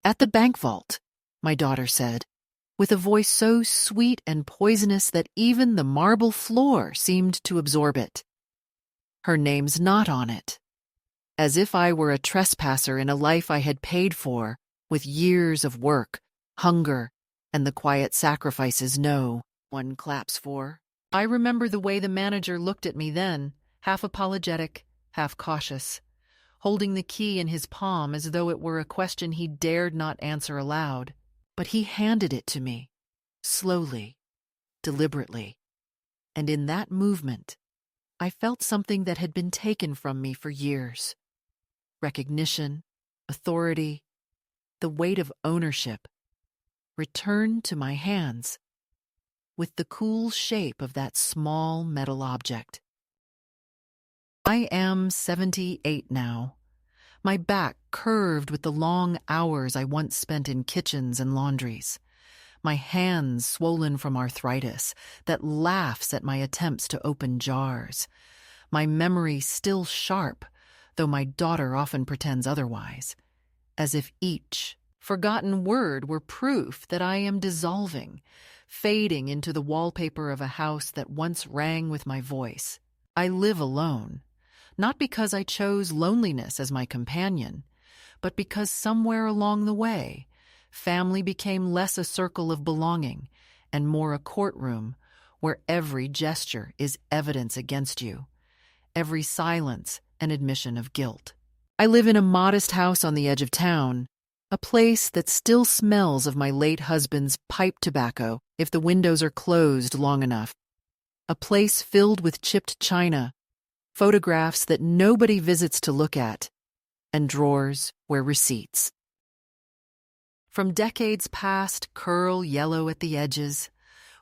At the bank vault, my daughter said, with a voice so sweet and poisonous that even the marble floor seemed to absorb it. Her name's not on it. As if I were a trespasser in a life I had paid for, with years of work, hunger, and the quiet sacrifices no one claps for. I remember the way the manager looked at me then, half apologetic, half cautious, holding the key in his palm as though it were a question he dared not answer aloud. But he handed it to me, slowly, deliberately, and in that movement, I felt something that had been taken from me for years. Recognition, authority, the weight of ownership, returned to my hands, with the cool shape of that small metal object. I am 78 now, my back curved with the long hours I once spent in kitchens and laundries, my hands swollen from arthritis that laughs at my attempts to open jars, my memory still sharp, though my daughter often pretends otherwise, as if each forgotten word were proof that I am dissolving, fading into the wallpaper of a house that once rang with my voice. I live alone, not because I chose loneliness as my companion, but because somewhere along the way, family became less a circle of belonging and more a courtroom where every gesture is evidence against you, every silence an admission of guilt. I live in a modest house on the edge of town, a place that still smells of my late husband's pipe tobacco if the windows are closed long enough, a place filled with chipped china, photographs that nobody visits to look at, and drawers where receipts from decades past curl yellow at the edges,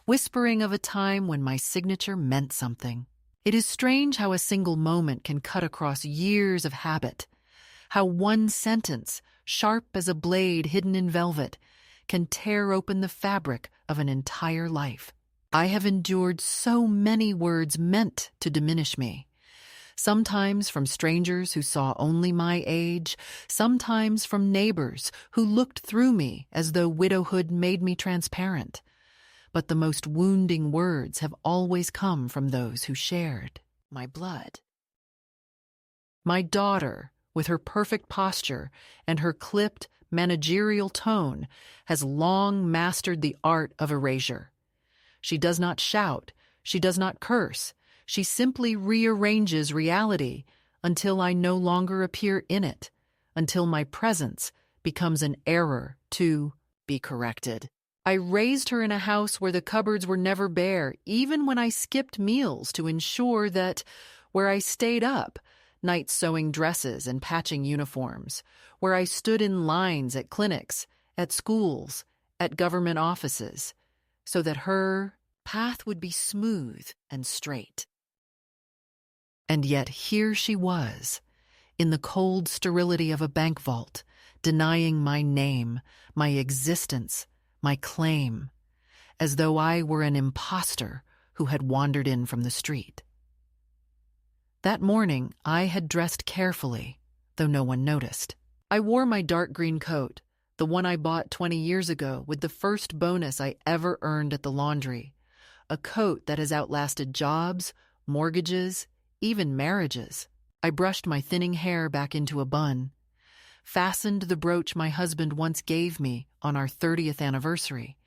whispering of a time when my signature meant something. It is strange how a single moment can cut across years of habit, how one sentence, sharp as a blade hidden in velvet, can tear open the fabric of an entire life. I have endured so many words meant to diminish me, sometimes from strangers who saw only my age, sometimes from neighbors who looked through me as though widowhood made me transparent. But the most wounding words have always come from those who shared my blood. My daughter, with her perfect posture and her clipped, managerial tone, has long mastered the art of erasure. She does not shout, she does not curse, she simply rearranges reality until I no longer appear in it, until my presence becomes an error to be corrected. I raised her in a house where the cupboards were never bare, even when I skipped meals to ensure that, where I stayed up, nights sewing dresses and patching uniforms, where I stood in lines at clinics, at schools, at government offices, so that her path would be smooth and straight. And yet here she was, in the cold sterility of a bank vault, denying my name, my existence, my claim, as though I were an imposter who had wandered in from the street. That morning, I had dressed carefully, though no one noticed. I wore my dark green coat, the one I bought 20 years ago with the first bonus I ever earned at the laundry, a coat that has outlasted jobs, mortgages, even marriages. I brushed my thinning hair back into a bun, fastened the brooch my husband once gave me on our 30th anniversary,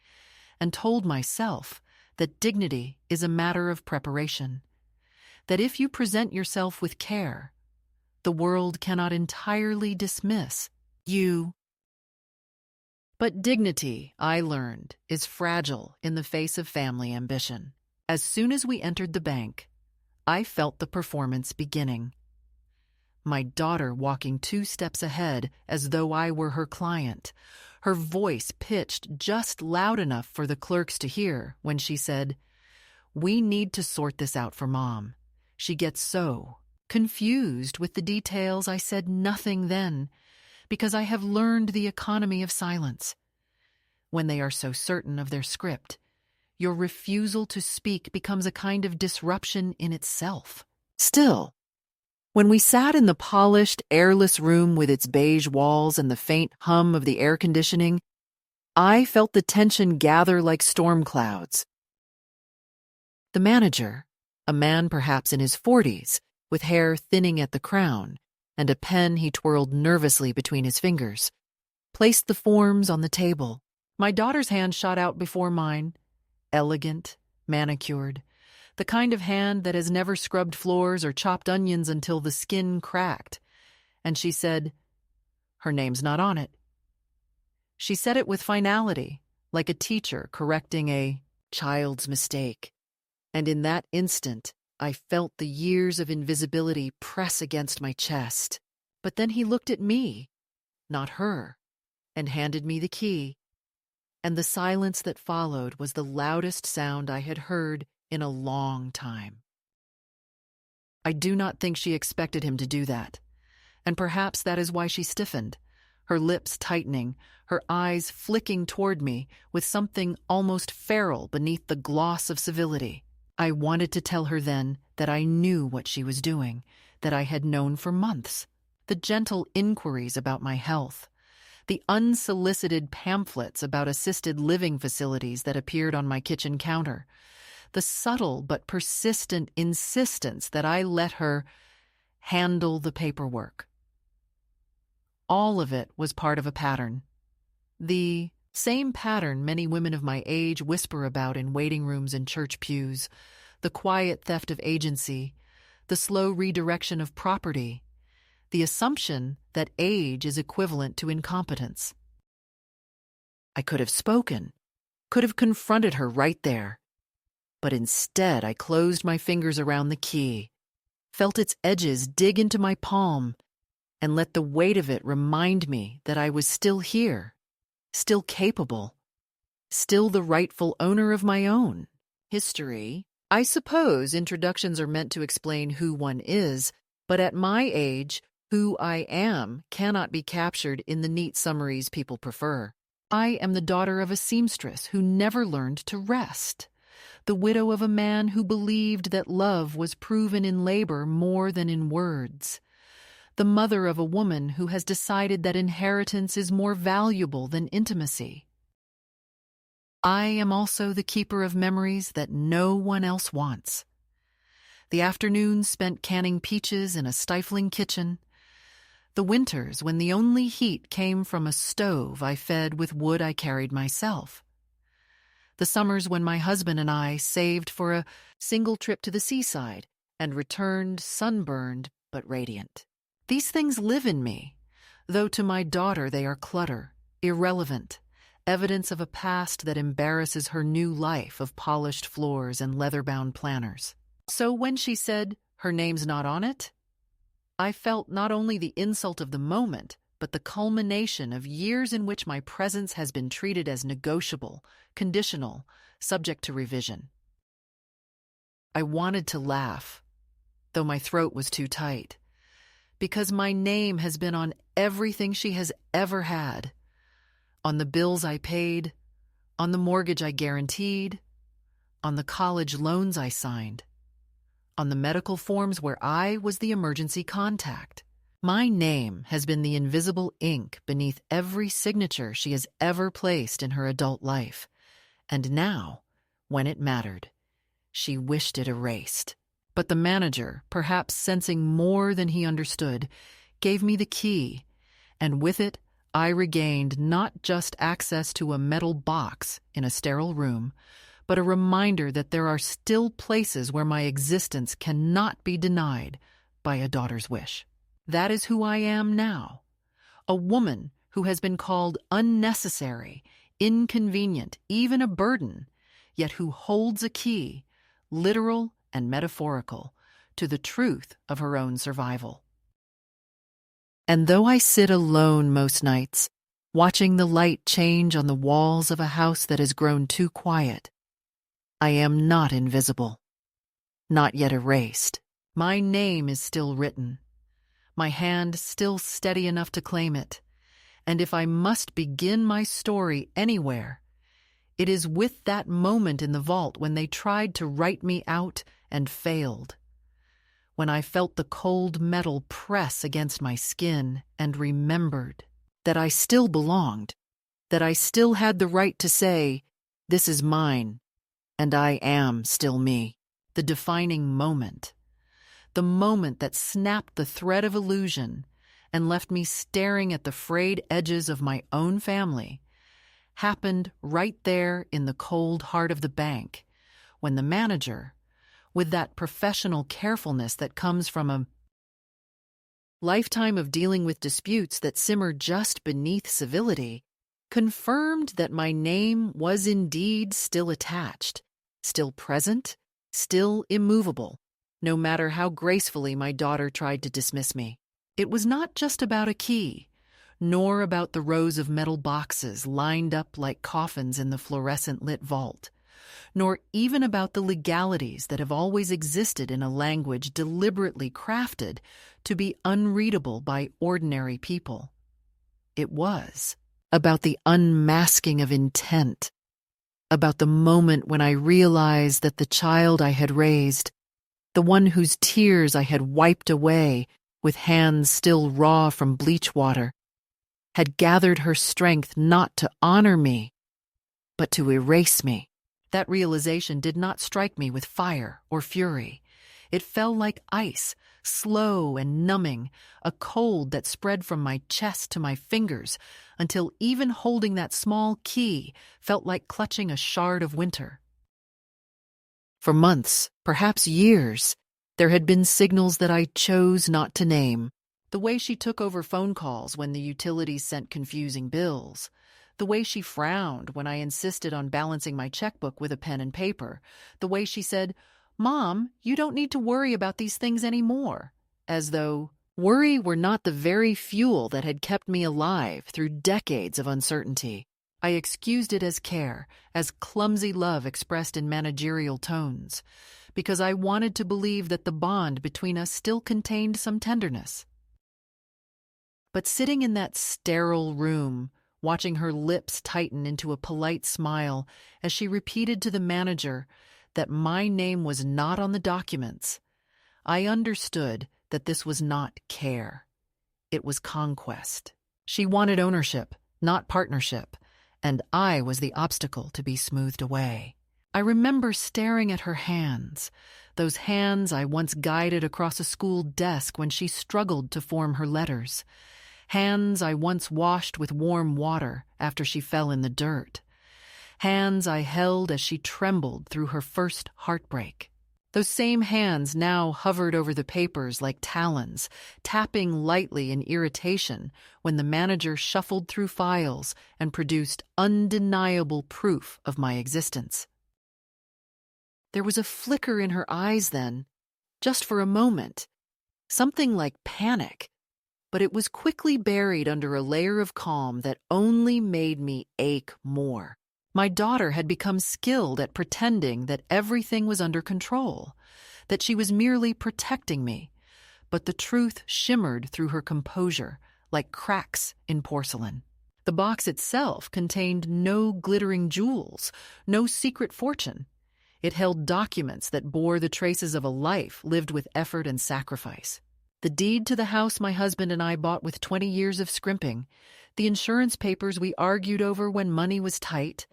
and told myself that dignity is a matter of preparation, that if you present yourself with care, the world cannot entirely dismiss you. But dignity, I learned, is fragile in the face of family ambition. As soon as we entered the bank, I felt the performance beginning. My daughter walking 2 steps ahead as though I were her client, her voice pitched just loud enough for the clerks to hear when she said, "We need to sort this out for Mom. She gets so confused with the details." I said nothing then, because I have learned the economy of silence. When they are so certain of their script, your refusal to speak becomes a kind of disruption in itself. Still, When we sat in the polished, airless room with its beige walls and the faint hum of the air conditioning, I felt the tension gather like storm clouds. The manager, a man perhaps in his 40s, with hair thinning at the crown and a pen he twirled nervously between his fingers, placed the forms on the table. My daughter's hand shot out before mine, elegant, manicured, the kind of hand that has never scrubbed floors or chopped onions until the skin cracked. And she said, "Her name's not on it." She said it with finality, like a teacher correcting a child's mistake. And in that instant, I felt the years of invisibility press against my chest. But then he looked at me, not her, and handed me the key. And the silence that followed was the loudest sound I had heard in a long time. I do not think she expected him to do that, and perhaps that is why she stiffened, her lips tightening, her eyes flicking toward me with something almost feral beneath the gloss of civility. I wanted to tell her then that I knew what she was doing, that I had known for months. The gentle inquiries about my health, the unsolicited pamphlets about assisted living facilities that appeared on my kitchen counter, the subtle but persistent insistence that I let her handle the paperwork. All of it was part of a pattern. The same pattern many women of my age whisper about in waiting rooms and church pews, the quiet theft of agency, the slow redirection of property, the assumption that age is equivalent to incompetence. I could have spoken, could have confronted her right there. But instead, I closed my fingers around the key, felt its edges dig into my palm, and let the weight of it remind me that I was still here, still capable, still the rightful owner of my own history. I suppose introductions are meant to explain who one is, but at my age, who I am cannot be captured in the neat summaries people prefer. I am the daughter of a seamstress who never learned to rest, the widow of a man who believed that love was proven in labor more than in words, the mother of a woman who has decided that inheritance is more valuable than intimacy. I am also the keeper of memories that no one else wants. The afternoons spent canning peaches in a stifling kitchen, the winters when the only heat came from a stove I fed with wood I carried myself, the summers when my husband and I saved for a single trip to the seaside and returned sunburned but radiant. These things live in me, though to my daughter they are clutter, irrelevant, evidence of a past that embarrasses her new life of polished floors and leather-bound planners. So when she said, "Her name's not on it," I felt not only the insult of the moment, but the culmination of years in which my presence has been treated as negotiable, conditional, subject to revision. I wanted to laugh, though my throat was too tight, because my name has been on everything she has ever had, on the bills I paid, on the mortgage I guaranteed, on the college loans I signed, on the medical forms where I was the emergency contact. My name has been the invisible ink beneath every signature she has ever placed in her adult life. And now, when it mattered, she wished it erased. But the manager, perhaps sensing more than he understood, gave me the key, and with it, I regained not just access to a metal box in a sterile room, but a reminder that there are still places where my existence cannot be denied by a daughter's wish. That is who I am now, a woman who has been called unnecessary, inconvenient, even a burden, yet who holds a key, literal and metaphorical, to the truth of her own survival. And though I sit alone most nights, watching the light change on the walls of a house that has grown too quiet, I am not invisible, not yet erased. My name is still written, my hand still steady enough to claim it, and if I must begin my story anywhere, it is with that moment in the vault when they tried to write me out and failed, when I felt the cold metal press against my skin and remembered that I still belonged, that I still had the right to say, "This is mine, and I am still me." The defining moment, the moment that snapped the thread of illusion and left me staring at the frayed edges of my own family, happened right there in the cold heart of the bank, when the manager, with that professional carefulness that comes from a lifetime of dealing with disputes that simmer just beneath civility, confirmed that my name was indeed still attached, still present, still immovable, no matter how gracefully my daughter tried to dismiss me. It was not just about a key, nor about the rows of metal boxes lined up like coffins in the fluorescent-lit vault, nor even about the legalities that have always existed in a language deliberately crafted to be unreadable by ordinary people. It was about the unmasking of intent, about the moment when I realized that the child I had raised, the one whose tears I had wiped away with hands still raw from bleach water, had gathered her strength not to honor me, but to erase me. That realization did not strike me with fire or fury. It fell like ice, slow and numbing, a cold that spread from my chest to my fingers, until even holding that small key felt like clutching a shard of winter. For months, perhaps years, there had been signals that I chose not to name. The way she took over phone calls when the utilities sent confusing bills, the way she frowned when I insisted on balancing my checkbook with a pen and paper, the way she said, "Mom, you don't need to worry about these things anymore," as though worry were not the very fuel that had kept me alive through decades of uncertainty. I excused it as care, as clumsy love expressed in managerial tones, because I wanted to believe that the bond between us still contained some tenderness. But sitting in that sterile room, watching her lips tighten into a polite smile as she repeated to the manager that my name was not on the documents, I understood that this was not care. It was conquest. She wanted ownership, not partnership, and I was the obstacle to be smoothed away. I remember staring at her hands, those hands I once guided across a school desk when she struggled to form her letters, hands I once washed with warm water after she fell in the dirt, hands I held as she trembled through her first heartbreak. Those same hands now hovered over the papers like talons, tapping lightly in irritation when the manager shuffled through files and produced undeniable proof of my existence. There was a flicker in her eyes then, just for a moment, something like panic, but it was quickly buried under a layer of calm that only made me ache more. My daughter had become skilled at pretending that everything was under control, that she was merely protecting me, but the truth shimmered through her composure like cracks in porcelain. The box itself contained no glittering jewels, no secret fortune. It held documents that bore the traces of a life lived with effort and sacrifice. The deed to the house my husband and I bought with 20 years of scrimping, the insurance papers we argued over when money was tight,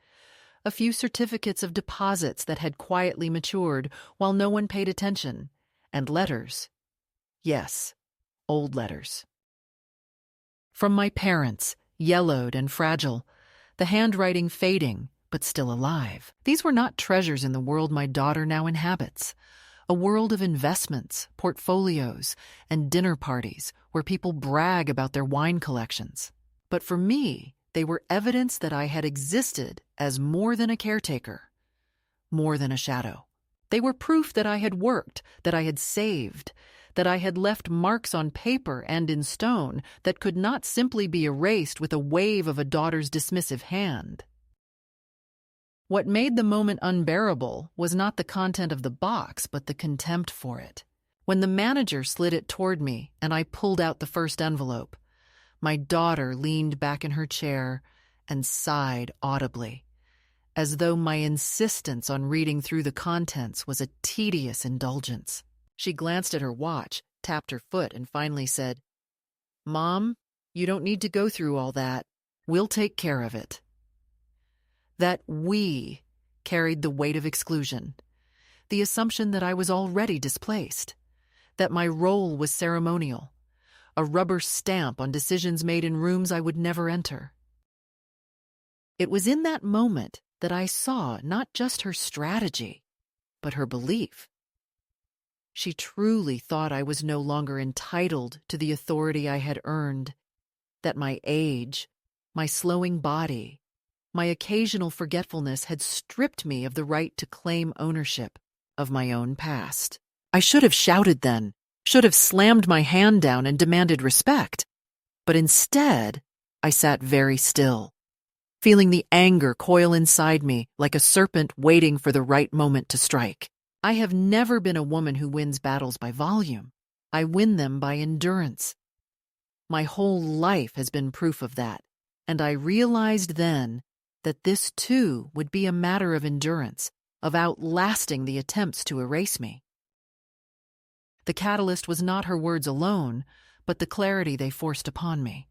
a few certificates of deposits that had quietly matured while no one paid attention, and letters. Yes, old letters. From my parents, yellowed and fragile, the handwriting fading, but still alive. These were not treasures in the world my daughter now inhabits, a world of investments, portfolios, and dinner parties where people brag about their wine collections. But for me, they were evidence that I had existed as more than a caretaker, more than a shadow. They were proof that I had worked, that I had saved, that I had left marks on paper and in stone that could not simply be erased with a wave of a daughter's dismissive hand. What made the moment unbearable was not the content of the box, but the contempt for it. When the manager slid it toward me and I pulled out the first envelope, my daughter leaned back in her chair and sighed audibly, as though my insistence on reading through the contents was a tedious indulgence. She glanced at her watch, tapped her foot, and finally said, "Mom, you don't need to go through all that. We'll take care of it." That "we" carried the weight of exclusion, the assumption that I was already displaced, that my role was ceremonial, a rubber stamp on decisions made in rooms I would never enter. It was in that moment that I saw not just her strategy, but her belief. She truly thought I was no longer entitled to the authority I had earned, that my age, my slowing body, my occasional forgetfulness had stripped me of the right to claim ownership of my own past. I should have shouted then, should have slammed my hand down and demanded respect, but instead I sat very still, feeling the anger coil inside me like a serpent waiting for the right moment to strike. I have never been a woman who wins battles by volume. I win them by endurance. My whole life has been proof of that, and I realized then that this too would be a matter of endurance, of outlasting the attempts to erase me. The catalyst was not her words alone, but the clarity they forced upon me.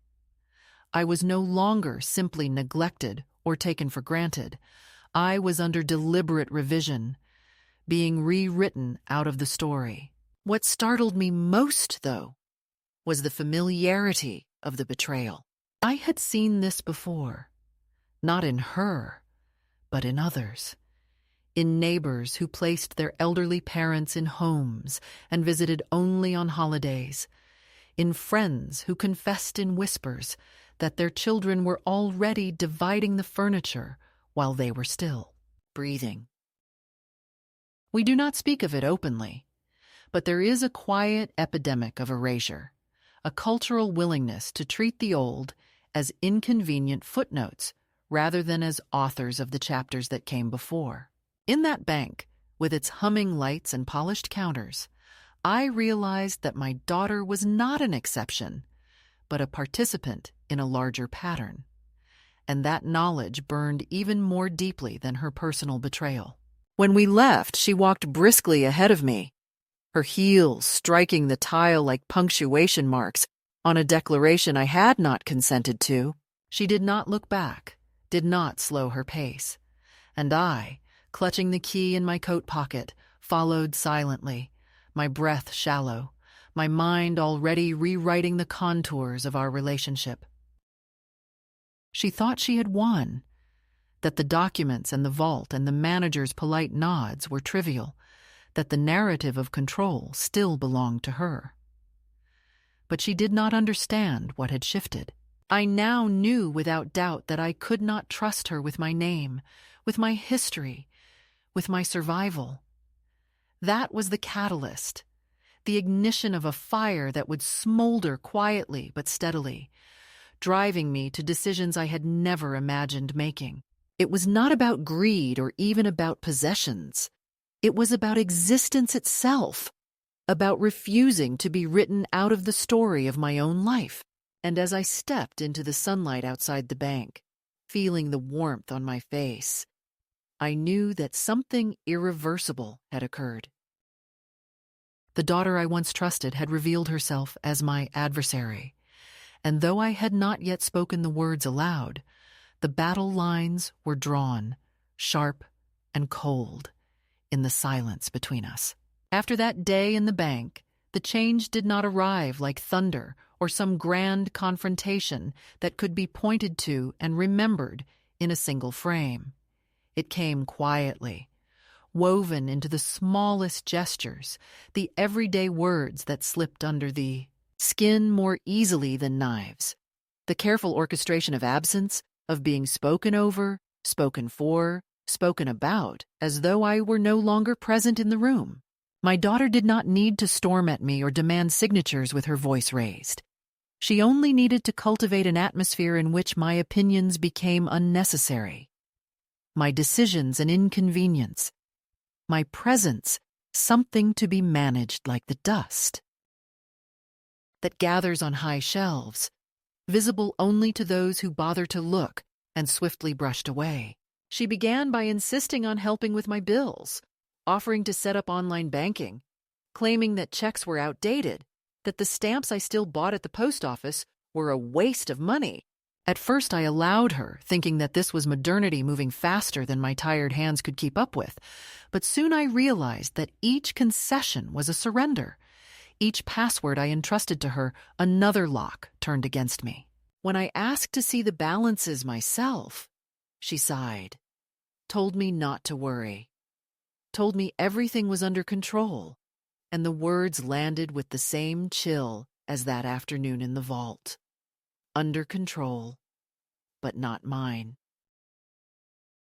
I was no longer simply neglected or taken for granted. I was under deliberate revision, being rewritten out of the story. What startled me most, though, was the familiarity of the betrayal. I had seen this before, not in her, but in others. In neighbors who placed their elderly parents in homes and visited only on holidays. In friends who confessed in whispers that their children were already dividing the furniture while they were still breathing. We do not speak of it openly, but there is a quiet epidemic of erasure, a cultural willingness to treat the old as inconvenient footnotes rather than as authors of the chapters that came before. In that bank, with its humming lights and polished counters, I realized that my daughter was not an exception, but a participant in a larger pattern. And that knowledge burned even more deeply than her personal betrayal. When we left, she walked briskly ahead of me, her heels striking the tile like punctuation marks on a declaration I had not consented to. She did not look back, did not slow her pace. And I, clutching the key in my coat pocket, followed silently, my breath shallow, my mind already rewriting the contours of our relationship. She thought she had won, that the documents and the vault and the manager's polite nods were trivial, that the narrative of control still belonged to her. But she did not understand what had shifted. I now knew without doubt that I could not trust her with my name, with my history, with my survival. That was the catalyst, the ignition of a fire that would smolder quietly but steadily, driving me to decisions I had never imagined making. It was not about greed or even about possessions. It was about existence itself, about refusing to be written out of the story of my own life. And as I stepped into the sunlight outside the bank, feeling the warmth on my face, I knew that something irreversible had occurred. The daughter I once trusted had revealed herself as my adversary, and though I had not yet spoken the words aloud, the battle lines were drawn, sharp and cold, in the silence between us. After that day in the bank, the change did not arrive like thunder or some grand confrontation that could be pointed to and remembered in a single frame. It came quietly, woven into the smallest gestures, the everyday words that slipped under the skin more easily than knives, the careful orchestration of absence, of being spoken over, spoken for, spoken about, as though I were no longer present in the room. My daughter did not need to storm at me or demand signatures with her voice raised. She only needed to cultivate an atmosphere in which my opinions became unnecessary, my decisions an inconvenience, my presence something to be managed like the dust that gathers on high shelves, visible only to those who bother to look and swiftly brushed away. She began by insisting on helping with my bills, offering to set up online banking, claiming that checks were outdated, that the stamps I still bought at the post office were a waste of money. At first I allowed her, thinking that this was modernity moving faster than my tired hands could keep up with. But soon I realized that each concession was a surrender. Each password I entrusted to her, another lock turned against me. When I asked to see the balances myself, she sighed, told me not to worry, told me everything was under control, and the words landed with the same chill as that afternoon in the vault. Under control, but not mine.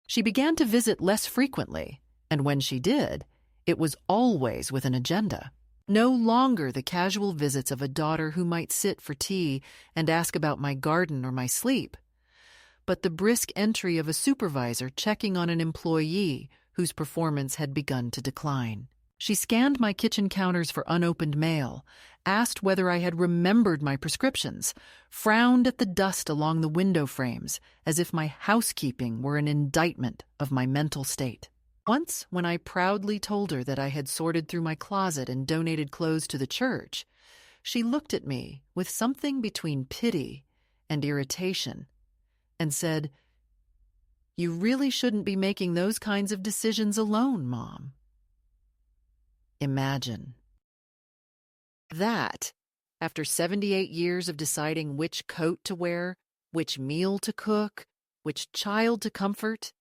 She began to visit less frequently, and when she did, it was always with an agenda. No longer the casual visits of a daughter who might sit for tea and ask about my garden or my sleep, but the brisk entry of a supervisor checking on an employee whose performance had begun to decline. She scanned my kitchen counters for unopened mail, asked whether I had remembered my prescriptions, frowned at the dust along the window frames as if my housekeeping were an indictment of my mental state. Once, when I proudly told her that I had sorted through my closet and donated clothes to the church, she looked at me with something between pity and irritation and said, "You really shouldn't be making those kinds of decisions alone, Mom." Imagine that, after 78 years of deciding which coat to wear, which meal to cook, which child to comfort,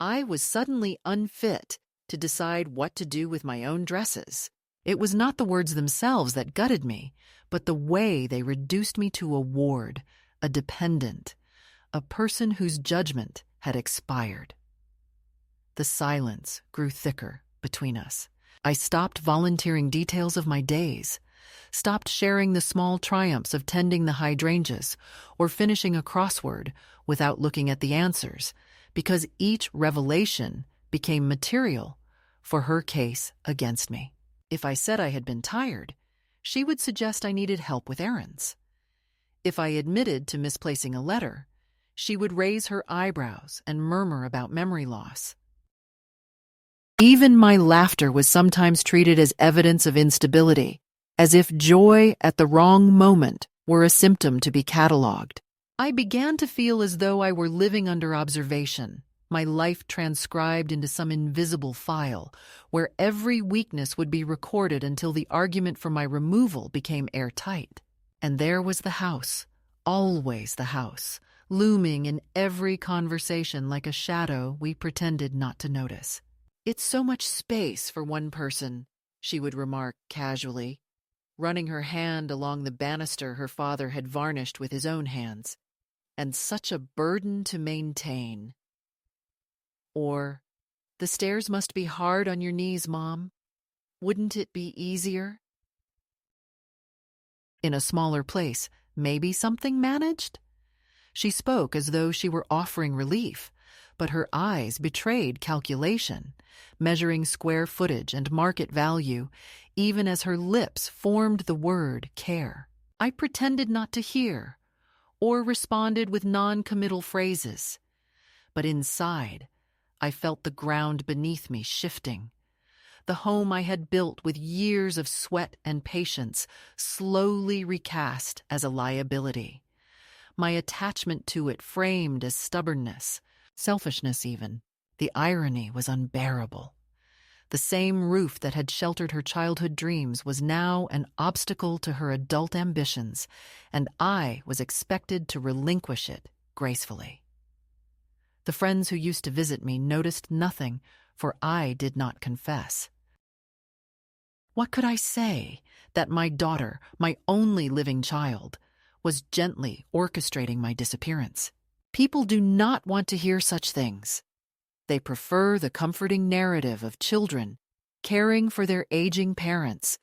I was suddenly unfit to decide what to do with my own dresses. It was not the words themselves that gutted me, but the way they reduced me to a ward, a dependent, a person whose judgment had expired. The silence grew thicker between us. I stopped volunteering details of my days, stopped sharing the small triumphs of tending the hydrangeas or finishing a crossword without looking at the answers, because each revelation became material for her case against me. If I said I had been tired, she would suggest I needed help with errands. If I admitted to misplacing a letter, she would raise her eyebrows and murmur about memory loss. Even my laughter was sometimes treated as evidence of instability, as if joy at the wrong moment were a symptom to be catalogued. I began to feel as though I were living under observation, my life transcribed into some invisible file, where every weakness would be recorded until the argument for my removal became airtight. And there was the house, always the house, looming in every conversation like a shadow we pretended not to notice. "It's so much space for one person," she would remark casually, running her hand along the banister her father had varnished with his own hands. "And such a burden to maintain." Or, "The stairs must be hard on your knees, Mom. Wouldn't it be easier?" In a smaller place, maybe something managed? She spoke as though she were offering relief, but her eyes betrayed calculation, measuring square footage and market value, even as her lips formed the word care. I pretended not to hear, or responded with non-committal phrases, but inside, I felt the ground beneath me shifting. The home I had built with years of sweat and patience slowly recast as a liability. My attachment to it framed as stubbornness, selfishness even. The irony was unbearable. The same roof that had sheltered her childhood dreams was now an obstacle to her adult ambitions, and I was expected to relinquish it gracefully. The friends who used to visit me noticed nothing, for I did not confess. What could I say that my daughter, my only living child, was gently orchestrating my disappearance? People do not want to hear such things. They prefer the comforting narrative of children caring for their aging parents,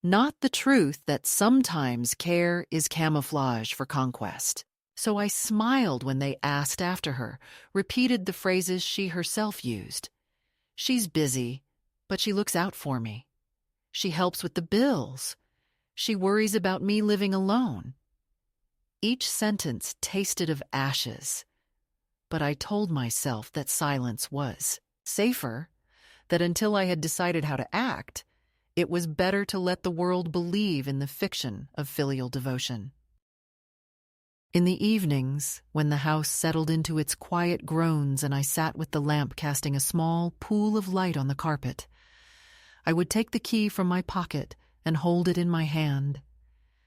not the truth that sometimes care is camouflage for conquest. So I smiled when they asked after her, repeated the phrases she herself used. "She's busy, but she looks out for me. She helps with the bills. She worries about me living alone." Each sentence tasted of ashes, but I told myself that silence was safer, that until I had decided how to act, It was better to let the world believe in the fiction of filial devotion. In the evenings, when the house settled into its quiet groans and I sat with the lamp casting a small pool of light on the carpet, I would take the key from my pocket and hold it in my hand,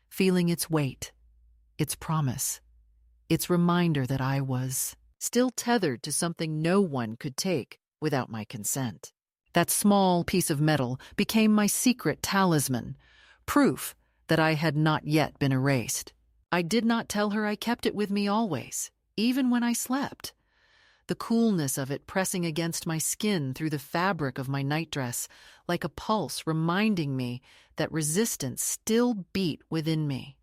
feeling its weight, its promise, its reminder that I was still tethered to something no one could take without my consent. That small piece of metal became my secret talisman, proof that I had not yet been erased. I did not tell her I kept it with me always, even when I slept. The coolness of it pressing against my skin through the fabric of my nightdress, like a pulse reminding me that resistance still beat within me.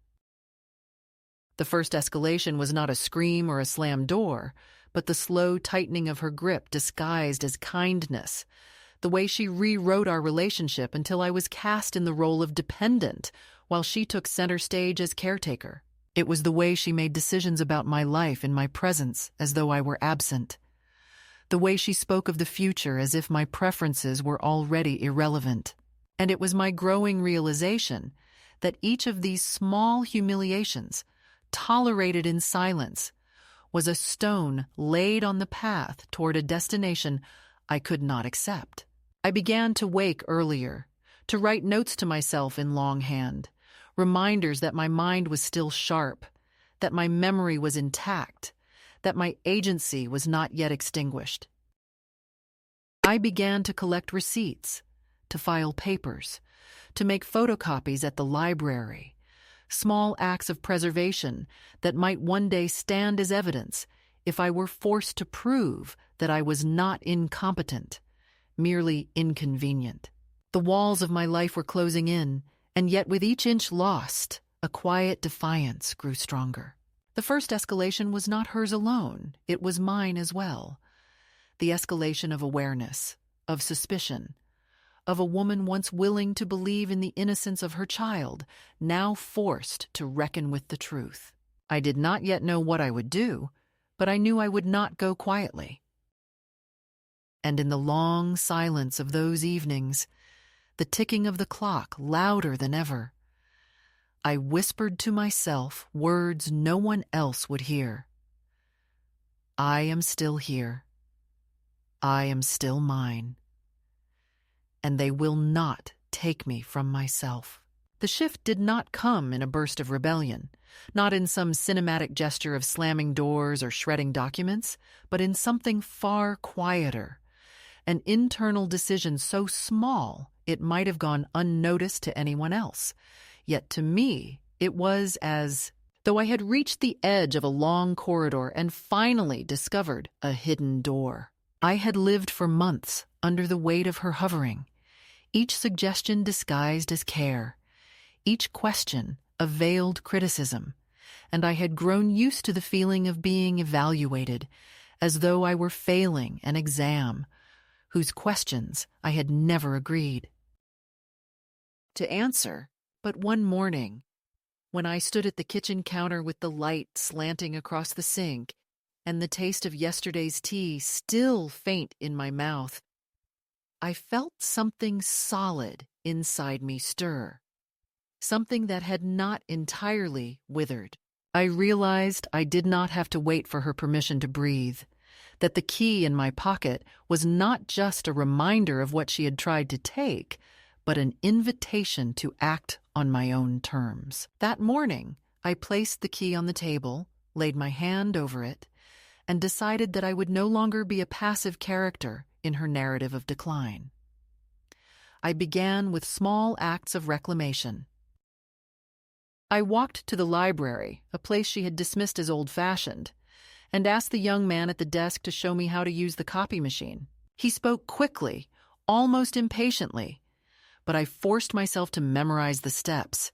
The first escalation was not a scream or a slammed door, but the slow tightening of her grip disguised as kindness, the way she rewrote our relationship until I was cast in the role of dependent while she took center stage as caretaker. It was the way she made decisions about my life in my presence as though I were absent. The way she spoke of the future as if my preferences were already irrelevant. And it was my growing realization that each of these small humiliations, tolerated in silence, was a stone laid on the path toward a destination I could not accept. I began to wake earlier, to write notes to myself in longhand, reminders that my mind was still sharp, that my memory was intact, that my agency was not yet extinguished. I began to collect receipts, to file papers, to make photocopies at the library, small acts of preservation that might one day stand as evidence if I were forced to prove that I was not incompetent, merely inconvenient. The walls of my life were closing in, and yet with each inch lost, a quiet defiance grew stronger. The first escalation was not hers alone, it was mine as well. The escalation of awareness, of suspicion, of a woman once willing to believe in the innocence of her child, now forced to reckon with the truth. I did not yet know what I would do, but I knew I would not go quietly. And in the long silence of those evenings, the ticking of the clock louder than ever, I whispered to myself words no one else would hear. I am still here. I am still mine. And they will not take me from myself. The shift did not come in a burst of rebellion, not in some cinematic gesture of slamming doors or shredding documents, but in something far quieter, an internal decision so small it might have gone unnoticed to anyone else. Yet to me, it was as though I had reached the edge of a long corridor and finally discovered a hidden door. I had lived for months under the weight of her hovering, each suggestion disguised as care, each question a veiled criticism, and I had grown used to the feeling of being evaluated, as though I were failing an exam, whose questions I had never agreed to answer. But one morning, when I stood at the kitchen counter with the light slanting across the sink and the taste of yesterday's tea still faint in my mouth, I felt something solid inside me stir, something that had not entirely withered. I realized I did not have to wait for her permission to breathe, that the key in my pocket was not just a reminder of what she had tried to take, but an invitation to act on my own terms. That morning, I placed the key on the table, laid my hand over it, and decided that I would no longer be a passive character in her narrative of decline. I began with small acts of reclamation. I walked to the library, a place she had dismissed as old-fashioned, and asked the young man at the desk to show me how to use the copy machine. He spoke quickly, almost impatiently, but I forced myself to memorize the steps,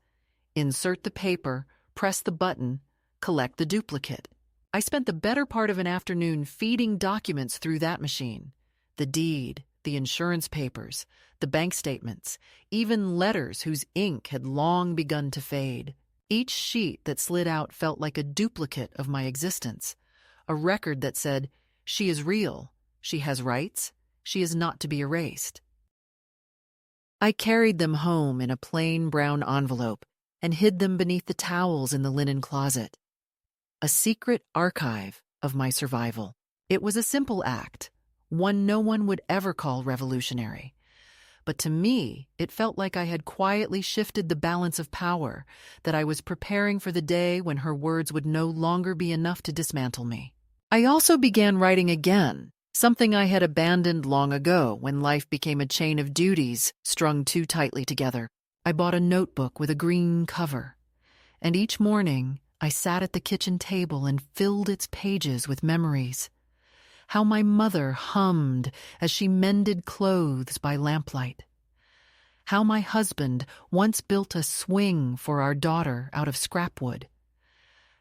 insert the paper, press the button, collect the duplicate. I spent the better part of an afternoon feeding documents through that machine. The deed, the insurance papers, the bank statements, even letters whose ink had long begun to fade. Each sheet that slid out felt like a duplicate of my existence, a record that said, she is real, she has rights, she is not to be erased. I carried them home in a plain brown envelope and hid them beneath the towels in the linen closet. A secret archive of my survival. It was a simple act, one no one would ever call revolutionary. But to me, it felt like I had quietly shifted the balance of power, that I was preparing for the day when her words would no longer be enough to dismantle me. I also began writing again, something I had abandoned long ago when life became a chain of duties strung too tightly together. I bought a notebook with a green cover, and each morning I sat at the kitchen table and filled its pages with memories. How my mother hummed as she mended clothes by lamplight. How my husband once built a swing for our daughter out of scrap wood.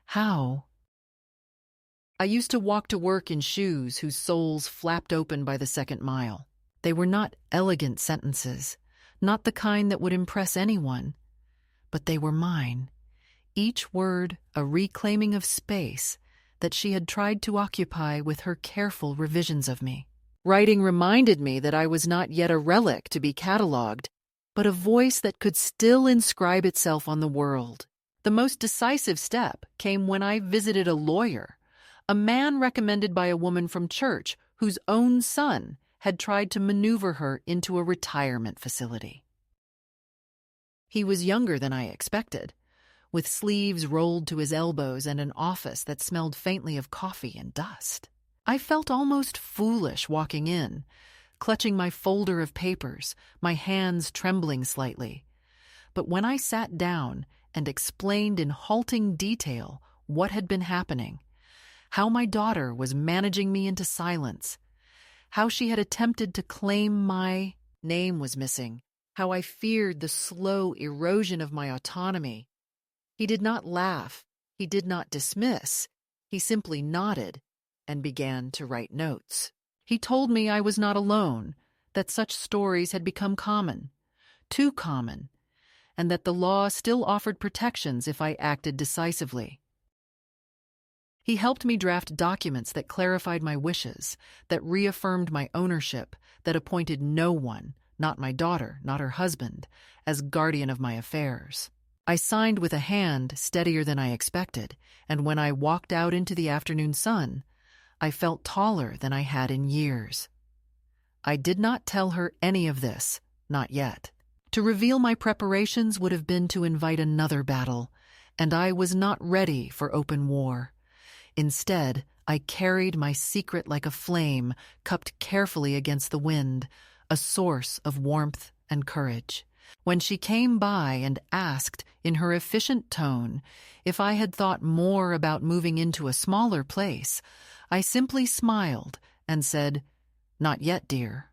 How I used to walk to work in shoes whose soles flapped open by the second mile. They were not elegant sentences, not the kind that would impress anyone, but they were mine, each word a reclaiming of space that she had tried to occupy with her careful revisions of me. Writing reminded me that I was not yet a relic to be catalogued, but a voice that could still inscribe itself on the world. The most decisive step came when I visited a lawyer, a man recommended by a woman from church whose own son had tried to maneuver her into a retirement facility. He was younger than I expected, with sleeves rolled to his elbows and an office that smelled faintly of coffee and dust. I felt almost foolish walking in, clutching my folder of papers, my hands trembling slightly. But when I sat down and explained in halting detail what had been happening, how my daughter was managing me into silence, how she had attempted to claim my name was missing, how I feared the slow erosion of my autonomy, he did not laugh, he did not dismiss, he simply nodded and began to write notes. He told me I was not alone, that such stories had become common, too common, and that the law still offered protections if I acted decisively. He helped me draft documents that clarified my wishes, that reaffirmed my ownership, that appointed no one, not my daughter, not her husband, as guardian of my affairs. I signed with a hand steadier than I expected, and when I walked out into the afternoon sun, I felt taller than I had in years. I did not tell her any of this, not yet. To reveal my preparations would have been to invite another battle, and I was not ready for open war. Instead, I carried my secret like a flame, cupped carefully against the wind, a source of warmth and courage. When she came by and asked, in her efficient tone, if I had thought more about moving into a smaller place, I simply smiled and said, "Not yet, dear."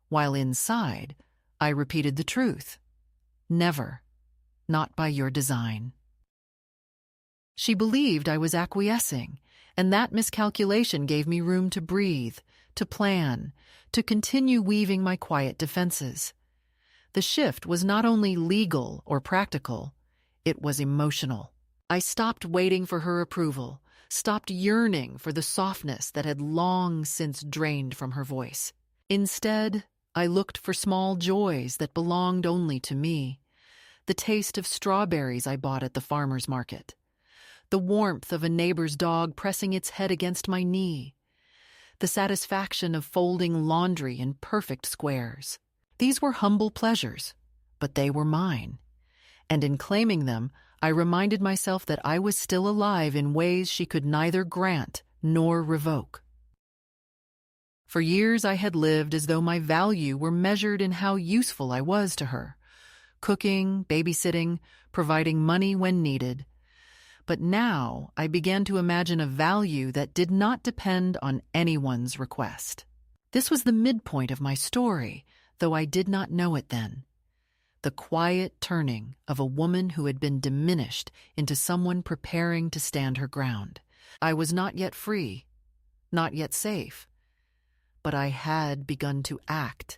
While inside, I repeated the truth. Never. Not by your design. She believed I was acquiescing, and that miscalculation gave me room to breathe, to plan, to continue weaving my quiet defenses. The shift was not only legal or practical, it was emotional. I stopped waiting for her approval, stopped yearning for the softness that had long since drained from her voice. Instead, I looked for small joys that belonged only to me. The taste of strawberries I bought at the farmer's market. The warmth of a neighbor's dog pressing its head against my knee. The satisfaction of folding laundry in perfect squares. These were humble pleasures, but they were mine. And in claiming them, I reminded myself that I was still alive in ways she could neither grant nor revoke. For years I had lived as though my value were measured in how useful I was to her, cooking, babysitting, providing money when needed. But now I began to imagine a value that did not depend on anyone's request. This was the midpoint of my story, though I did not know it then. The quiet turning of a woman who had been diminished into someone preparing to stand her ground. I was not yet free, not yet safe, but I had begun to act.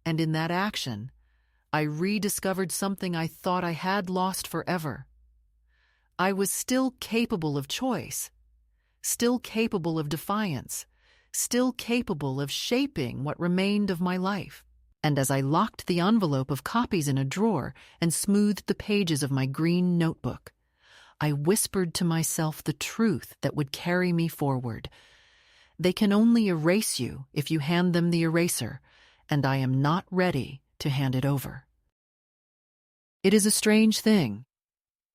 And in that action, I rediscovered something I thought I had lost forever. I was still capable of choice, still capable of defiance, still capable of shaping what remained of my life. and as I locked the envelope of copies in a drawer and smoothed the pages of my green notebook, I whispered to myself the truth that would carry me forward. They can only erase you if you hand them the eraser, and I am not ready to hand it over. It is a strange thing,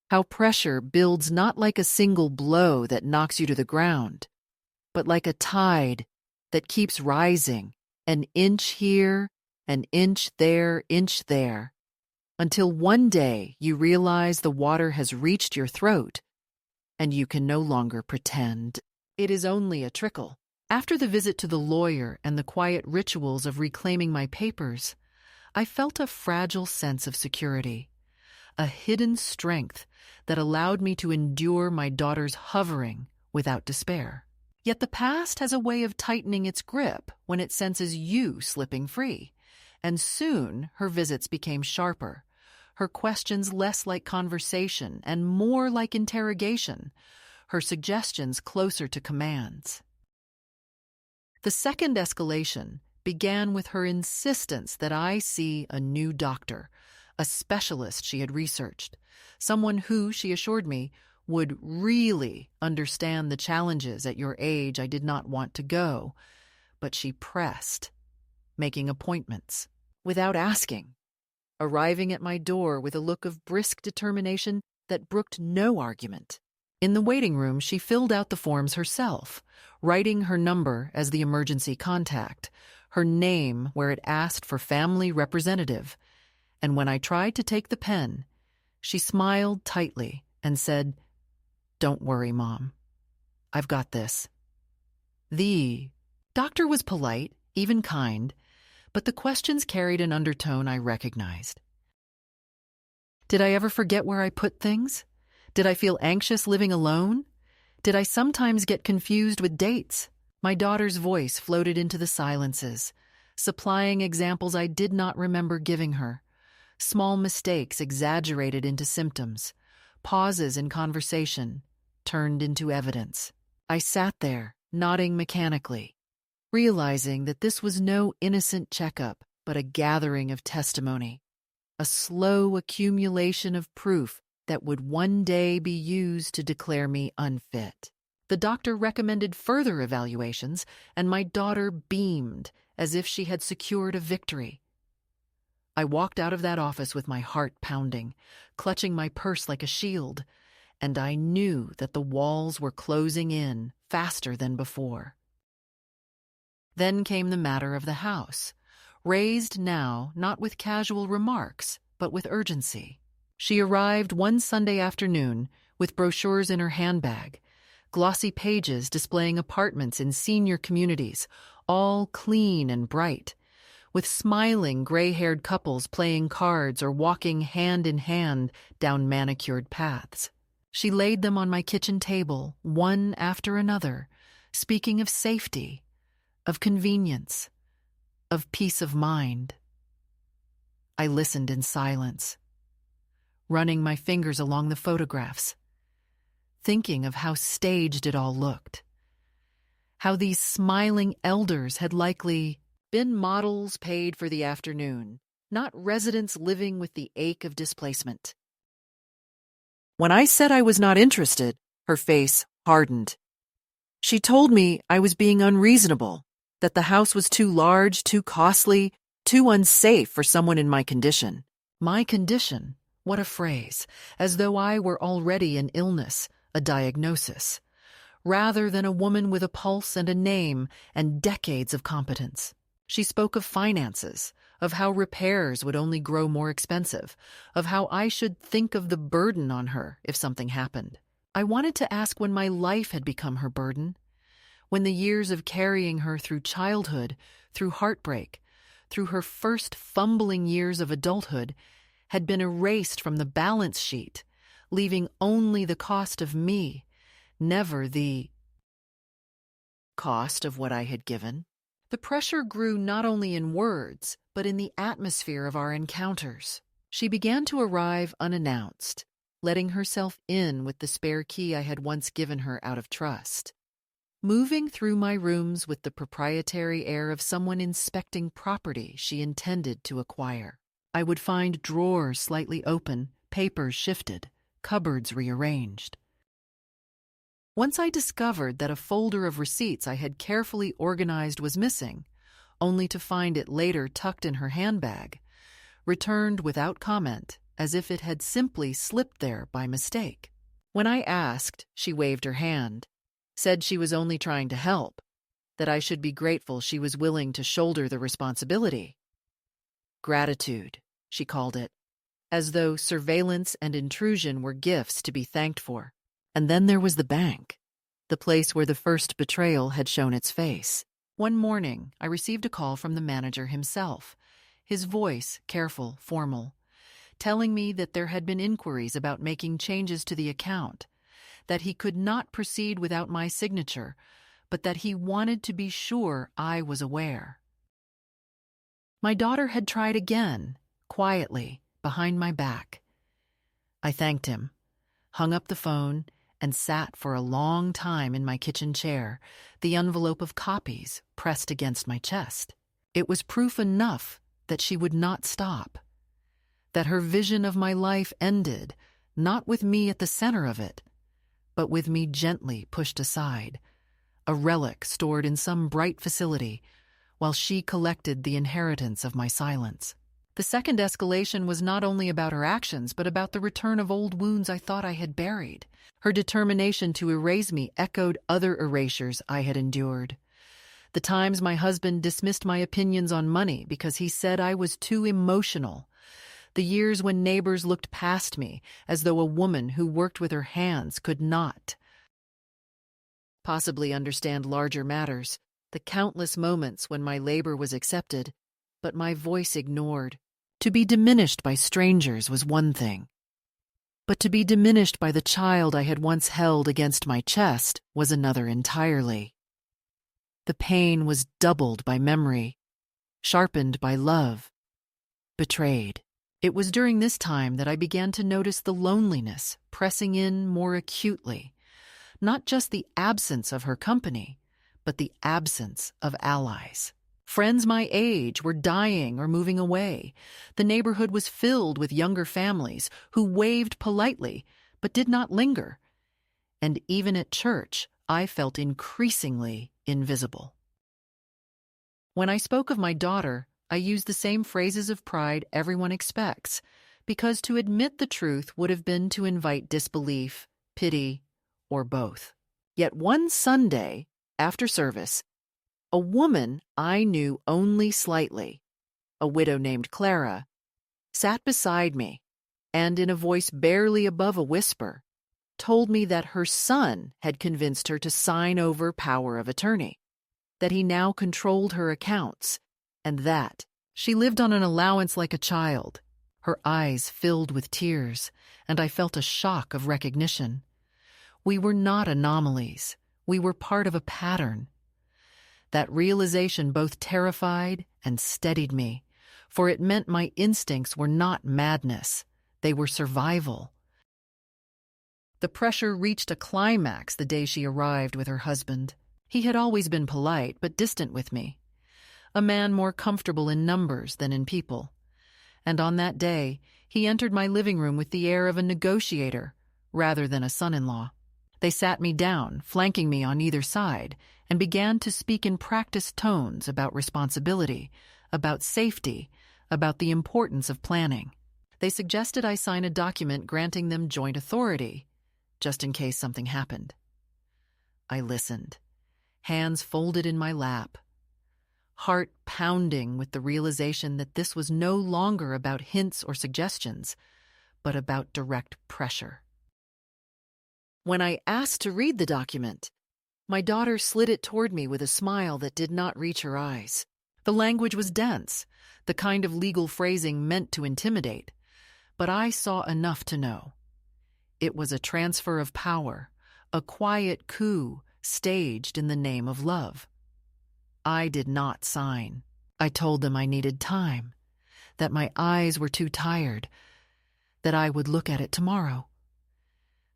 how pressure builds not like a single blow that knocks you to the ground, but like a tide that keeps rising, an inch here, an inch there, until one day you realize the water has reached your throat and you can no longer pretend. It is only a trickle. After the visit to the lawyer and the quiet rituals of reclaiming my papers, I felt a fragile sense of security, a hidden strength that allowed me to endure my daughter's hovering without despair. Yet the past has a way of tightening its grip when it senses you slipping free, and soon her visits became sharper, her questions less like conversation and more like interrogation, her suggestions closer to commands. The second escalation began with her insistence that I see a new doctor, a specialist she had researched, someone who, she assured me, would really understand the challenges at your age. I did not want to go, but she pressed, making appointments, without asking, arriving at my door with a look of brisk determination that brooked no argument. In the waiting room, she filled out the forms herself, writing her number as the emergency contact, her name where it asked for family representative, and when I tried to take the pen, she smiled tightly and said, "Don't worry, Mom. I've got this." The doctor was polite, even kind, but the questions carried an undertone I recognized. Did I ever forget where I put things? Did I feel anxious living alone? Did I sometimes get confused with dates? My daughter's voice floated into the silences, supplying examples I did not remember giving her. Small mistakes exaggerated into symptoms, pauses in conversation turned into evidence. I sat there, nodding mechanically, realizing that this was no innocent checkup, but a gathering of testimony, a slow accumulation of proof that would one day be used to declare me unfit. The doctor recommended further evaluations, and my daughter beamed as if she had secured a victory. I walked out of that office with my heart pounding, clutching my purse like a shield, and I knew that the walls were closing in faster than before. Then came the matter of the house, raised now not with casual remarks, but with urgency. She arrived one Sunday afternoon with brochures in her handbag, glossy pages displaying apartments in senior communities, all clean and bright, with smiling gray-haired couples playing cards or walking hand in hand down manicured paths. She laid them on my kitchen table, one after another, speaking of safety, of convenience, of peace of mind. I listened in silence, running my fingers along the photographs, thinking of how staged it all looked, how these smiling elders had likely been models paid for the afternoon, not residents living with the ache of displacement. When I said I was not interested, her face hardened. She told me I was being unreasonable, that the house was too large, too costly, too unsafe for someone in my condition. My condition? What a phrase, as though I were already an illness, a diagnosis, rather than a woman with a pulse and a name and decades of competence. She spoke of finances, of how repairs would only grow more expensive, of how I should think of the burden on her if something happened. I wanted to ask when my life had become her burden, when the years of carrying her through childhood, through heartbreak, through her first fumbling years of adulthood, had been erased from the balance sheet, leaving only the cost of me, never the cost of what I had given. The pressure grew not only in words, but in the atmosphere of our encounters. She began to arrive unannounced, letting herself in with the spare key I had once given her out of trust. moving through my rooms with the proprietary air of someone inspecting property she intended to acquire. I would find drawers slightly open, papers shifted, cupboards rearranged. Once I discovered that a folder of receipts I had carefully organized was missing, only to find it later tucked in her handbag, returned without comment, as if it had simply slipped there by mistake. When I asked, she waved her hand, said she was only trying to help, that I should be grateful she was willing to shoulder the responsibility. Gratitude, she called it, as though surveillance and intrusion were gifts to be thanked for. And then there was the bank, the place where the first betrayal had shown its face. One morning, I received a call from the manager himself, his voice careful, formal, telling me that there had been inquiries about making changes to the account, that he could not proceed without my signature, but that he wanted to be sure I was aware. My daughter had tried again, quietly, behind my back. I thanked him, hung up the phone, and sat for a long time in my kitchen chair, the envelope of copies pressed against my chest. It was proof enough that she would not stop, that her vision of my life ended, not with me at the center of it, but with me gently pushed aside, a relic stored in some bright facility, while she collected the inheritance of my silence. The second escalation was not only about her actions, but about the return of old wounds I thought I had buried. Her determination to erase me echoed other erasures I had endured. The times my husband dismissed my opinions on money because he said I was too emotional. The years when neighbors looked past me as though a woman who worked with her hands could not possibly understand larger matters. The countless moments when my labor was accepted, but my voice ignored. To be diminished by strangers was one thing, but to be diminished by the child I had once held against my chest was another entirely. The pain was doubled by memory, sharpened by love, betrayed. It was during this time that I began to notice the loneliness pressing in more acutely, not just the absence of her company, but the absence of allies. Friends my age were dying or moving away. The neighborhood was filled with younger families who waved politely but did not linger. And even at church, I felt increasingly invisible. When I spoke of my daughter, I used the same phrases of pride everyone expects, because to admit the truth would have been to invite disbelief, pity, or both. Yet one Sunday, after service, a woman I knew only slightly, a widow named Clara, sat beside me and, in a voice barely above a whisper, told me that her son had convinced her to sign over power of attorney, that he now controlled her accounts, and that she lived on an allowance like a child. Her eyes filled with tears, and I felt a shock of recognition. We were not anomalies. We were part of a pattern. That realization both terrified and steadied me, for it meant my instincts were not madness. They were survival. The pressure reached a climax the day she arrived with her husband. He had always been polite but distant with me, a man more comfortable in numbers than in people. And on that day, he entered my living room with the air of a negotiator rather than a son-in-law. They sat me down, flanking me on either side, and began to speak in practiced tones about responsibility, about safety, about the importance of planning. They suggested I sign a document granting them joint authority, just in case something happened. I listened, hands folded in my lap, heart pounding with the realization that this was no longer about hints or suggestions, but about direct pressure. When I asked to read the document, my daughter slid it toward me with a smile that did not reach her eyes. The language was dense, the kind of legal phrasing meant to intimidate, but I saw enough to know. It was a transfer of power, a quiet coup staged in the name of love. I did not sign. I told them I needed time, that my eyes were too tired, that I would look at it tomorrow.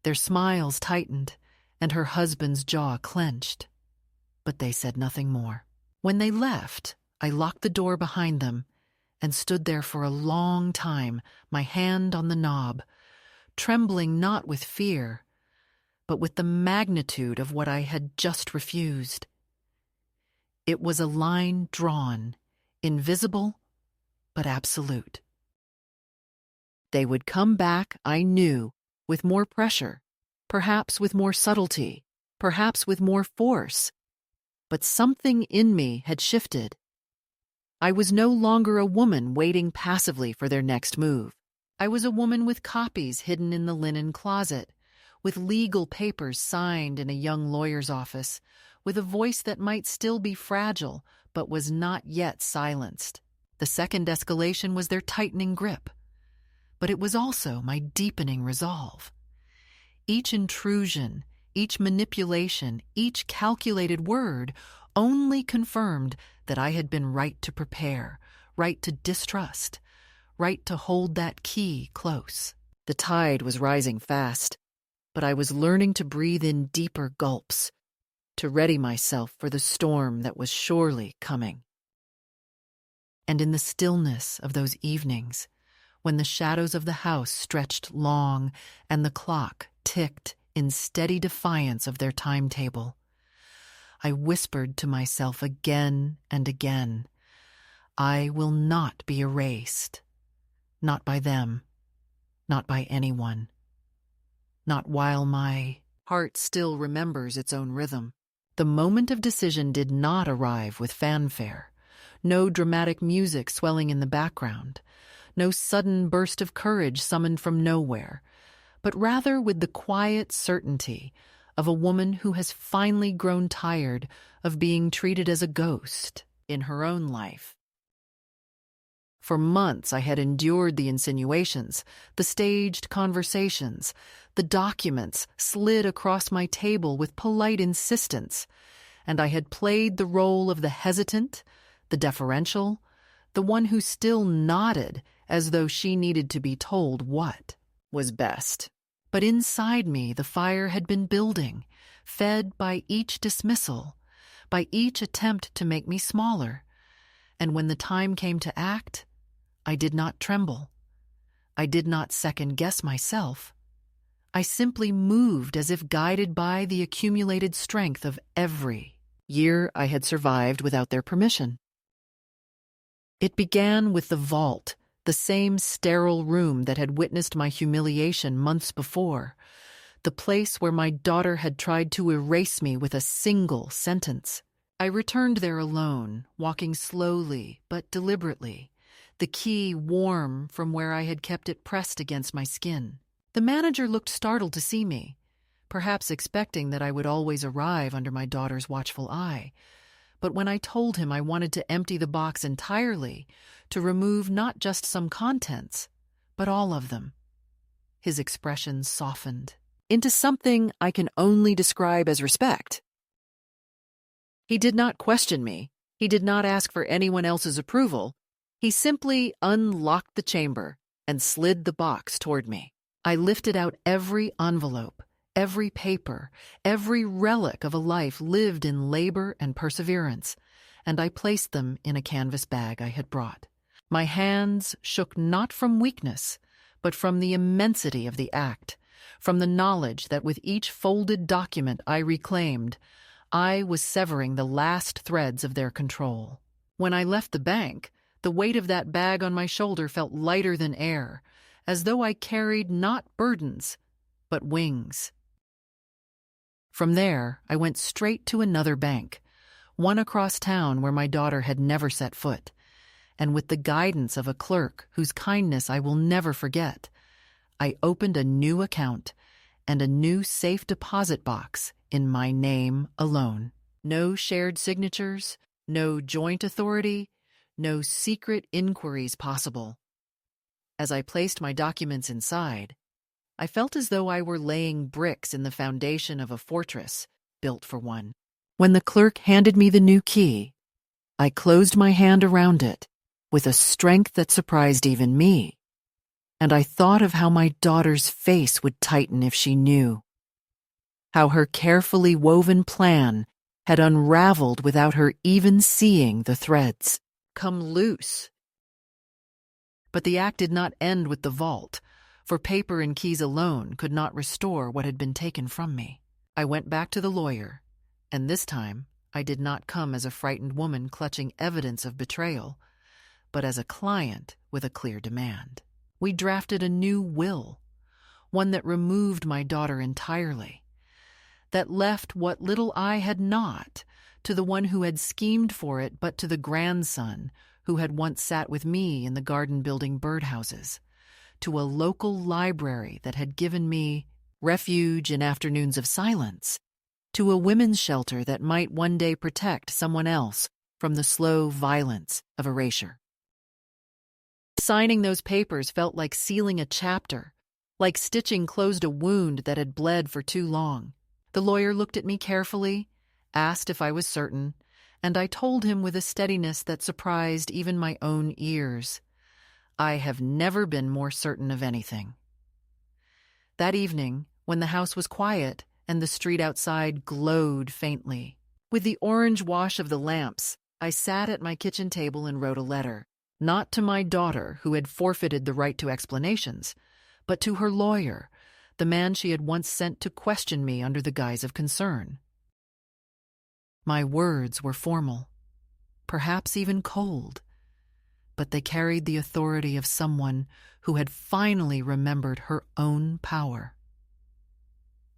Their smiles tightened, and her husband's jaw clenched. but they said nothing more. When they left, I locked the door behind them and stood there for a long time, my hand on the knob, trembling not with fear, but with the magnitude of what I had just refused. It was a line drawn, invisible but absolute. They would come back, I knew, with more pressure, perhaps with more subtlety, perhaps with more force, but something in me had shifted. I was no longer a woman waiting passively for their next move. I was a woman with copies hidden in the linen closet, with legal papers signed in a young lawyer's office, with a voice that might still be fragile but was not yet silenced. The second escalation was their tightening grip, but it was also my deepening resolve. Each intrusion, each manipulation, each calculated word only confirmed that I had been right to prepare, right to distrust, right to hold that key close. The tide was rising fast, but I was learning to breathe in deeper gulps, to ready myself for the storm that was surely coming. And in the stillness of those evenings, when the shadows of the house stretched long and the clock ticked in steady defiance of their timetable, I whispered to myself again and again, I will not be erased. Not by them. Not by anyone. Not while my heart still remembers its own rhythm. The moment of decision did not arrive with fanfare. No dramatic music swelling in the background. No sudden burst of courage summoned from nowhere, but rather with the quiet certainty of a woman who has finally grown tired of being treated as a ghost in her own life. For months I had endured the insinuations, the staged conversations, the documents slid across my table with polite insistence, and I had played the role of the hesitant, the deferential, the one who still nodded as though she needed to be told what was best. But inside me the fire had been building, fed by each dismissal, by each attempt to make me smaller. And when the time came to act, I did not tremble. I did not second-guess myself. I simply moved as if guided by the accumulated strength of every year I had survived without their permission. It began with the vault, the same sterile room that had witnessed my humiliation months before, the place where my daughter had tried to erase me with a single sentence. I returned there alone, walking slowly but deliberately, the key warm from where I had kept it pressed against my skin. The manager looked startled to see me, perhaps expecting that I would always arrive under my daughter's watchful eye. But when I told him I wanted to empty the box entirely, to remove not just some contents, but all of them, his expression softened into something I can only describe as respect. He did not question me. He did not ask for anyone else's approval. He simply unlocked the chamber and slid the box toward me. I lifted out every envelope, every paper, every relic of a life lived in labor and perseverance, and I placed them in a canvas bag I had brought. My hands shook not from weakness, but from the immensity of the act, from the knowledge that with each folded document I reclaimed, I was severing the last threads of their control. When I left the bank, the weight of that bag on my shoulder felt lighter than air, as though I carried not burdens, but wings. From there, I went straight to another bank, one across town where my daughter had never set foot, and with the guidance of a clerk whose kindness I will never forget, I opened a new account and a new safe deposit box in my name alone. No shared signatures, no joint authority, no secret inquiries possible. As I placed my documents inside, I felt as though I were laying bricks in the foundation of a fortress built for one. When the clerk handed me the new key, I closed my hand around it with a strength that surprised even me, and I thought of how my daughter's face would tighten if she knew, how her carefully woven plan had unraveled without her even seeing the threads. Come loose. But the act did not end with the vault, for paper and keys alone could not restore what had been taken from me. I went back to the lawyer, and this time I did not come as a frightened woman clutching evidence of betrayal, but as a client with a clear demand. We drafted a new will, one that removed my daughter entirely, that left what little I had not to the one who had schemed for it, but to the grandson who had once sat with me in the garden building birdhouses, to a local library that had given me refuge in afternoons of silence, to a women's shelter that might one day protect someone else from the slow violence of erasure. Signing those papers felt like sealing a chapter, like stitching closed a wound that had bled for too long. The lawyer looked at me carefully, asked if I was certain, and I told him with a steadiness that surprised even my own ears, I have never been more certain of anything. That evening, when the house was quiet and the street outside glowed faintly, with the orange wash of the lamps, I sat at my kitchen table and wrote a letter, not to my daughter who had forfeited the right to explanations, but to her lawyer, the man she had once sent to question me under the guise of concern. My words were formal, perhaps even cold, but they carried the authority of someone who had finally remembered her own power.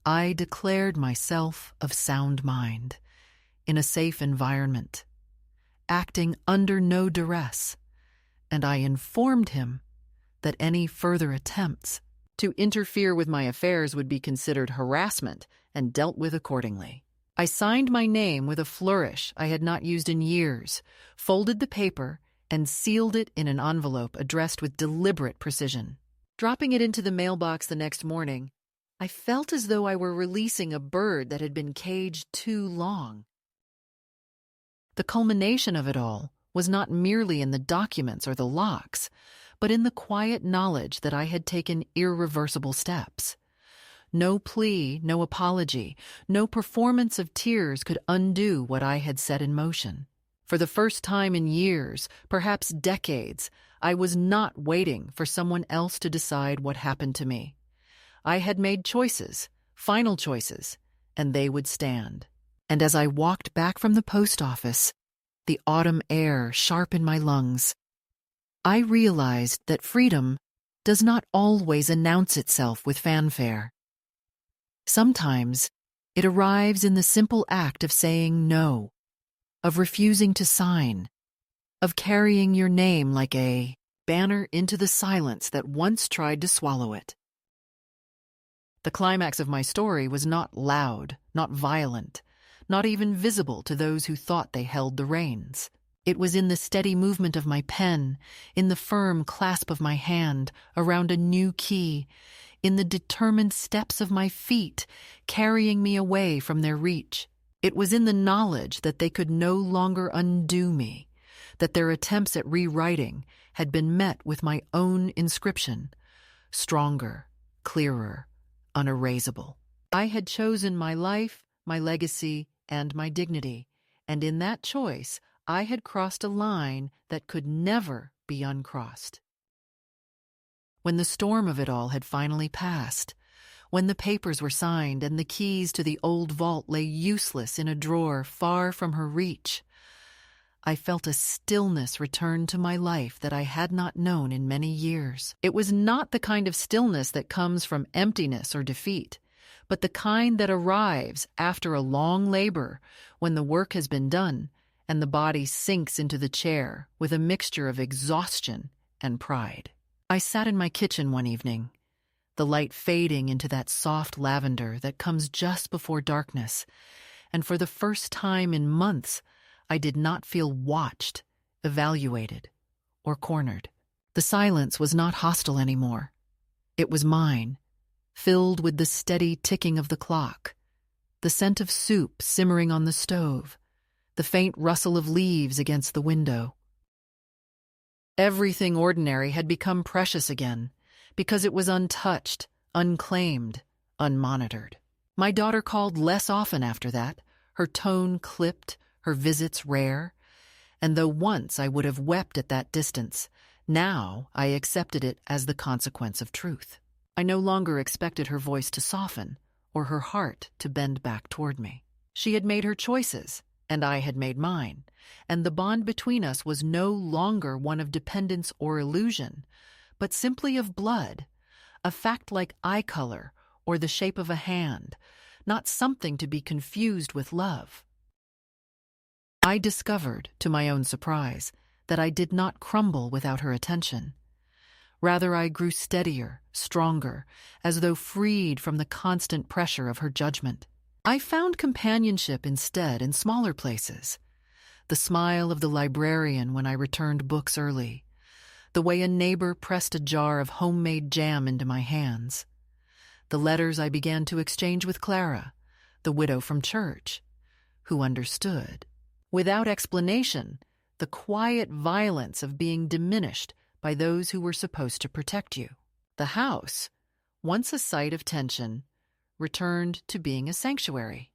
I declared myself of sound mind, in a safe environment, acting under no duress, and I informed him that any further attempts to interfere with my affairs would be considered harassment and dealt with accordingly. I signed my name with a flourish I had not used in years, folded the paper, and sealed it in an envelope addressed with deliberate precision. Dropping it into the mailbox the next morning, I felt as though I were releasing a bird that had been caged too long. The culmination of it all was not merely in the documents or the locks, but in the quiet knowledge that I had taken irreversible steps. No plea, no apology, no performance of tears could undo what I had set in motion. For the first time in years, perhaps decades, I was not waiting for someone else to decide what happened to me. I had made choices, final choices, and they would stand. And as I walked back from the post office, the autumn air sharp in my lungs, I realized that freedom does not always announce itself with fanfare. Sometimes it arrives in the simple act of saying no, of refusing to sign, of carrying your name like a banner into the silence that once tried to swallow it. The climax of my story was not loud, not violent, not even visible to those who thought they held the reins. It was in the steady movement of my pen, in the firm clasp of my hand around a new key, in the determined steps of my feet, carrying me away from their reach. It was in the knowledge that they could no longer undo me, that their attempts at rewriting had been met with my own inscription, stronger, clearer, unerasable. I had chosen my life, my legacy, and my dignity, and in that choice, I had crossed a line that could never be uncrossed. When the storm of it all had finally passed, when the papers were signed and the keys to the old vault lay useless in a drawer far from her reach, I felt a stillness return to my life that I had not known in many years. It was not the kind of stillness that comes from emptiness or defeat, but the kind that arrives after a long labor, when the work has been done and the body sinks into the chair with a mixture of exhaustion and pride. I sat in my kitchen one evening, the light fading into that soft lavender that comes just before darkness, and for the first time in months, I did not feel watched, evaluated, or cornered. The silence was not hostile anymore. It was mine, filled with the steady ticking of the clock, the scent of soup simmering on the stove, the faint rustle of leaves against the window. Everything ordinary had become precious again, because it was untouched, unclaimed, unmonitored. My daughter called less often after that, her tone clipped, her visits rare, and though once I would have wept at that distance, now I accepted it as the consequence of truth. I no longer expected her voice to soften or her heart to bend back toward me. She had made her choices, and I had made mine, and the bond between us was no longer one of dependence or illusion, but simply of blood, a fact like eye color or the shape of a hand, not something to be confused with love. I discovered, to my own surprise, that I did not crumble without her attention. Rather, I grew steadier, stronger, as though freed from the constant pressure of her judgment. I found companionship instead in smaller places. The smile of the librarian when I returned books early, the way a neighbor pressed a jar of homemade jam into my hands, the letters I began to exchange with Clara, the widow from church, who understood. Without explanation, the quiet violence of being diminished by those who were supposed to protect you. The house, once a site of tension, returned to being a sanctuary.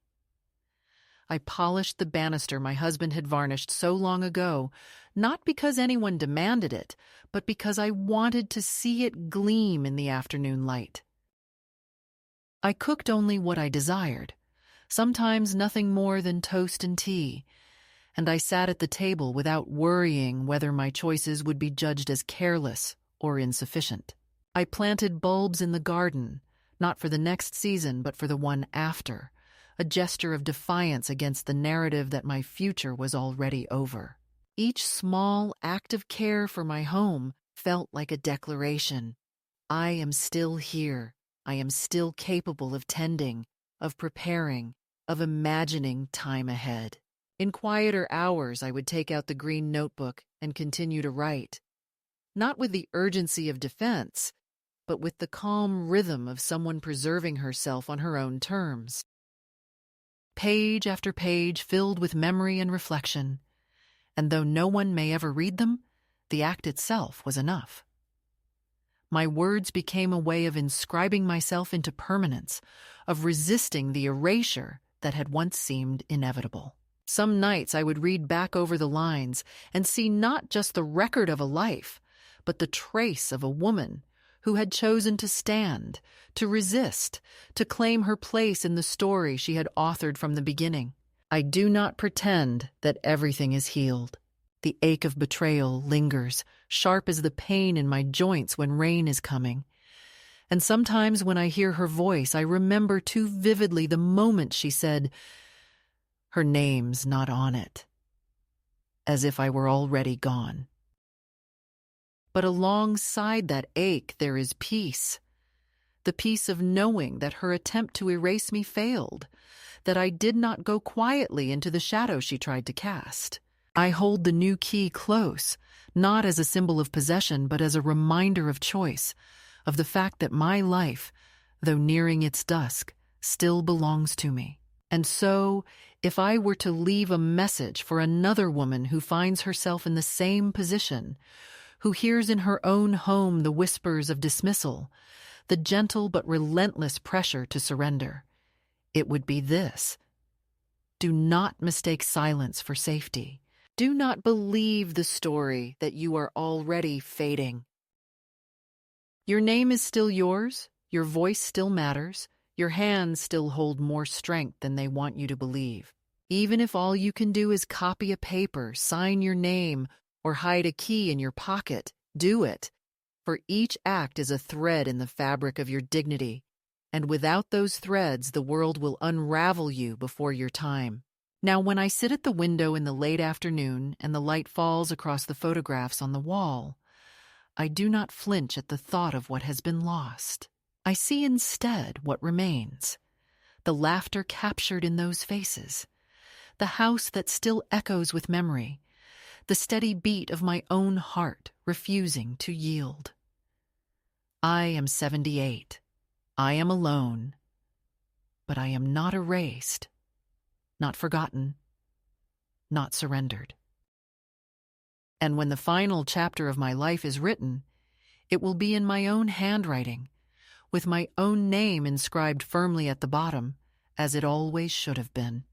I polished the banister my husband had varnished so long ago, not because anyone demanded it, but because I wanted to see it gleam in the afternoon light. I cooked only what I desired, sometimes nothing more than toast and tea, and I sat at the table without worrying whether my choices would be judged as careless or insufficient. I planted bulbs in the garden, not for the next season but for the one after, a gesture of defiance against the narrative that my future was already over. Each small act of care for my home felt like a declaration. I am still here. I am still capable of tending, of preparing, of imagining time ahead. In quieter hours, I would take out the green notebook and continue to write, not with the urgency of defense, but with the calm rhythm of someone preserving herself on her own terms. Page after page filled with memory and reflection, and though no one may ever read them, the act itself was enough. My words became a way of inscribing myself into permanence, of resisting the erasure that had once seemed inevitable. Some nights I would read back over the lines and see not just the record of a life, but the trace of a woman who had chosen to stand, to resist, to claim her place in the story she had authored from the beginning. I do not pretend that everything is healed. The ache of betrayal lingers, sharp as the pain in my joints when rain is coming. And sometimes when I hear her voice, I remember too vividly the moment she said, "Her name's not on it," as if I were already gone. But alongside that ache, there is peace. The peace of knowing that her attempt to erase me failed, that I did not go quietly into the shadow she tried to cast. I hold the new key close, not as a symbol of possession, but as a reminder of choice, of the fact that my life, though nearing its dusk, still belongs to me. And so, if I were to leave a message for another woman who finds herself in the same position, who hears in her own home the whispers of dismissal, the gentle but relentless pressure to surrender, it would be this: do not mistake silence for safety. Do not believe the story that you are already fading. Your name is still yours, your voice still matters, your hands still hold more strength than they want you to believe. Even if all you can do is copy a paper, sign your name, or hide a key in your pocket, do it. For each act is a thread in the fabric of your dignity, and without those threads, the world will unravel you before your time. Now, when I sit at the window in the late afternoon and the light falls across the photographs on the wall, I do not flinch at the thought of what has been lost. I see instead what remains, the laughter captured in those faces, the house that still echoes with memory, the steady beat of my own heart refusing to yield. I am 78. I am alone, but I am not erased, not forgotten, not surrendered. And when the final chapter of my life is written, it will be in my own handwriting, with my own name inscribed firmly at the bottom, as it always should have been.